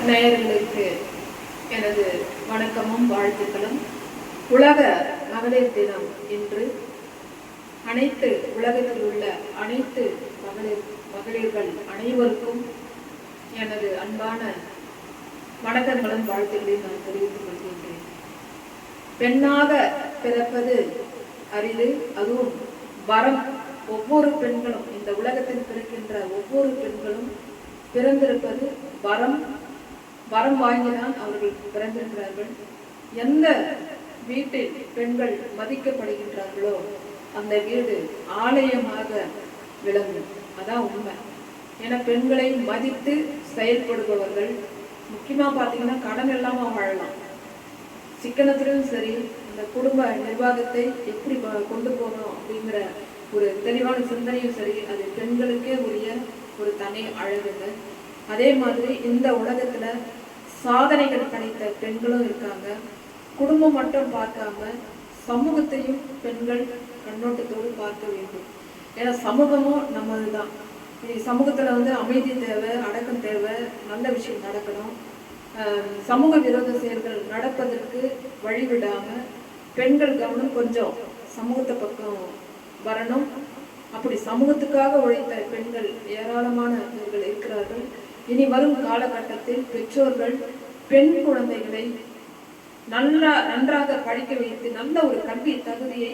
நேயர்களுக்கு எனது வணக்கமும் வாழ்த்துக்களும். உலக மகளிர் தினம் இன்று. அனைத்து உலகத்தில் உள்ள அனைத்து மகளிர்கள் அனைவருக்கும் எனது அன்பான வணக்கங்களும் வாழ்த்துக்களையும் நான் தெரிவித்துக் கொள்கின்றேன். பெண்ணாக பிறப்பது அரிது, அதுவும் வரம். ஒவ்வொரு பெண்களும், இந்த உலகத்தில் பிறக்கின்ற ஒவ்வொரு பெண்களும் பிறந்திருப்பது வரம். வரம் வாங்கிதான் அவர்கள் பிறந்திருக்கிறார்கள். எந்த வீட்டில் பெண்கள் மதிக்கப்படுகின்றார்களோ அந்த வீடு ஆலயமாக விளங்கும். அதான் உண்மை. ஏன்னா பெண்களை மதித்து செயல்படுபவர்கள் முக்கியமா பார்த்தீங்கன்னா கடன் இல்லாமல் வாழலாம். சிக்கனத்திலும் சரி, அந்த குடும்ப நிர்வாகத்தை எப்படி கொண்டு போகணும் அப்படிங்கிற ஒரு தெளிவான சிந்தனையும் சரி, அது பெண்களுக்கே உரிய ஒரு தனி அழகுங்க. அதே மாதிரி இந்த உலகத்துல சாதனைகள் படைத்த பெண்களும் இருக்காங்க. குடும்பம் மட்டும் பார்க்காம சமூகத்தையும் பெண்கள் கண்ணோட்டத்தோடு பார்க்க வேண்டும். ஏன்னா சமூகமும் நம்மதுதான். சமூகத்துல அமைதி தேவை, அடக்கம் தேவை, நல்ல விஷயம் நடக்கணும். சமூக விரோத செயல்கள் நடப்பதற்கு வழிவிடாம பெண்கள் கவனம் கொஞ்சம் சமூகத்தை பக்கம் வரணும். அப்படி சமூகத்துக்காக உழைத்த பெண்கள் ஏராளமான பெண்கள் இருக்கிறார்கள். இனி வரும் காலகட்டத்தில் பெற்றோர்கள் பெண் குழந்தைகளை நன்றாக படிக்க வைத்து நல்ல ஒரு கல்வி தகுதியை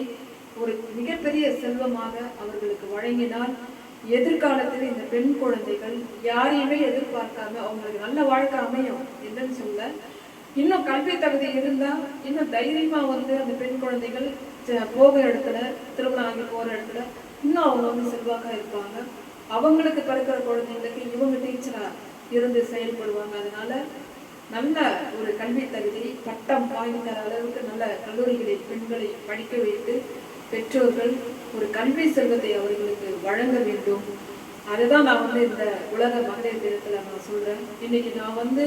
ஒரு மிகப்பெரிய செல்வமாக அவர்களுக்கு வழங்கினால் எதிர்காலத்தில் இந்த பெண் குழந்தைகள் யாரையுமே எதிர்பார்க்காம அவங்களுக்கு நல்ல வாழ்க்கை அமையும் என்னன்னு சொல்ல. இன்னும் கல்வி தகுதி இருந்தா இன்னும் தைரியமா அந்த பெண் குழந்தைகள் போக இடத்துல, திருமணம் ஆகி போற இடத்துல இன்னும் அவங்க செல்வாக்கா இருப்பாங்க. அவங்களுக்கு பிறக்கிற குழந்தைங்களுக்கு இவங்க டீச்சரா இருந்து செயல்படுவாங்க. அதனால நல்ல ஒரு கல்வி தகுதி, பட்டம் வாங்கி தர அளவுக்கு நல்ல கல்லூரிகளில் பெண்களை படிக்க வைத்து பெற்றோர்கள் ஒரு கல்வி செல்வத்தை அவர்களுக்கு வழங்க வேண்டும். அதுதான் நான் இந்த உலக மகளிர் தினத்துல நான் சொல்றேன். இன்னைக்கு நான்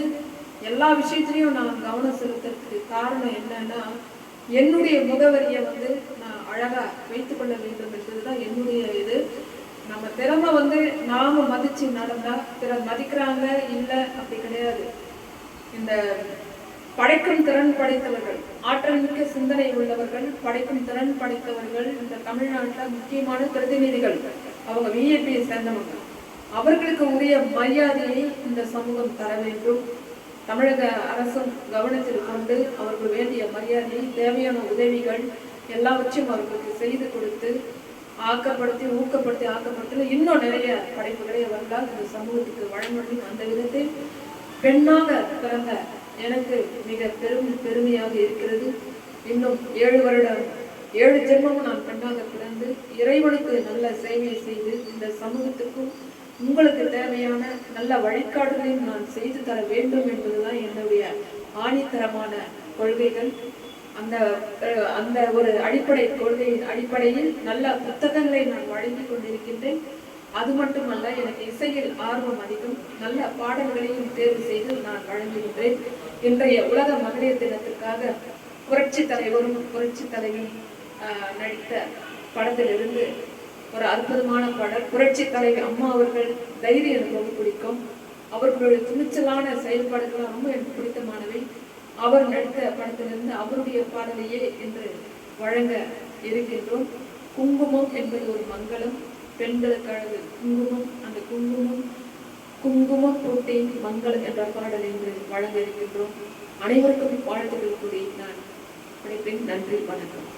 எல்லா விஷயத்திலையும் நான் கவனம் செலுத்துறதுக்கு காரணம் என்னன்னா, என்னுடைய முகவரியை நான் அழகா வைத்துக் கொள்ள வேண்டும் என்பதுதான் என்னுடைய இது. நம்ம திறமை நாம மதிச்சு நடந்தா பிறர் மதிக்கிறாங்க இல்லை அப்படி கிடையாது. இந்த படைக்கும் திறன் படைத்தவர்கள், ஆற்றல் மிக்க சிந்தனை உள்ளவர்கள், படைக்கும் திறன் படைத்தவர்கள் இந்த தமிழ்நாட்டில் முக்கியமான பிரதிநிதிகள். அவங்க விஐபியை சேர்ந்தவங்க. அவர்களுக்கு உரிய மரியாதையை இந்த சமூகம் தர வேண்டும். தமிழக அரசும் கவனத்தில் கொண்டு அவர்கள் வேண்டிய மரியாதையை, தேவையான உதவிகள் எல்லாவற்றையும் அவர்களுக்கு செய்து கொடுத்து ஊக்கப்படுத்தி இன்னும் நிறைய படைப்புகளை அவர்களால் இந்த சமூகத்துக்கு வழங்கணும். அந்த விதத்தில் பெண்ணாக பிறந்த எனக்கு மிக பெருமையாக இருக்கிறது. இன்னும் 7 வருடம் 7 ஜென்மமும் நான் பெண்ணாக பிறந்து இறைவனுக்கு நல்ல சேவையை செய்து இந்த சமூகத்துக்கும் உங்களுக்கு தேவையான நல்ல வழிகாட்டுகளையும் நான் செய்து தர வேண்டும் என்பதுதான் என்னுடைய ஆணித்தரமான கொள்கைகள். அந்த ஒரு அடிப்படை கொள்கையின் அடிப்படையில் நல்ல புத்தகங்களை நான் வழங்கி கொண்டிருக்கின்றேன். அது மட்டுமல்ல, எனக்கு இசையில் ஆர்வம் அதிகம். நல்ல பாடல்களையும் தேர்வு செய்து நான் வழங்குகின்றேன். இன்றைய உலக மகளிர் தினத்திற்காக புரட்சி தலைவரும் புரட்சி தலைவி நடித்த படத்திலிருந்து ஒரு அற்புதமான பாடல். புரட்சி தலைவி அம்மா அவர்கள் தைரியம் எனக்கு ரொம்ப பிடிக்கும். அவர்களுடைய துணிச்சலான செயல்பாடுகள் ரொம்ப எனக்கு பிடித்தமானவை. அவர் நடித்த படத்திலிருந்து அவருடைய பாடலையே என்று வழங்க இருக்கின்றோம். குங்குமம் என்பது ஒரு மங்களம், பெண்களுக்கு அழகு குங்குமம். அந்த குங்குமம் போட்டேன் மங்களம் என்ற பாடல் என்று வழங்க இருக்கின்றோம். அனைவருக்கும் வாழ்த்துக்கள் கூறி நான் படைப்பேன். நன்றி, வணக்கம்.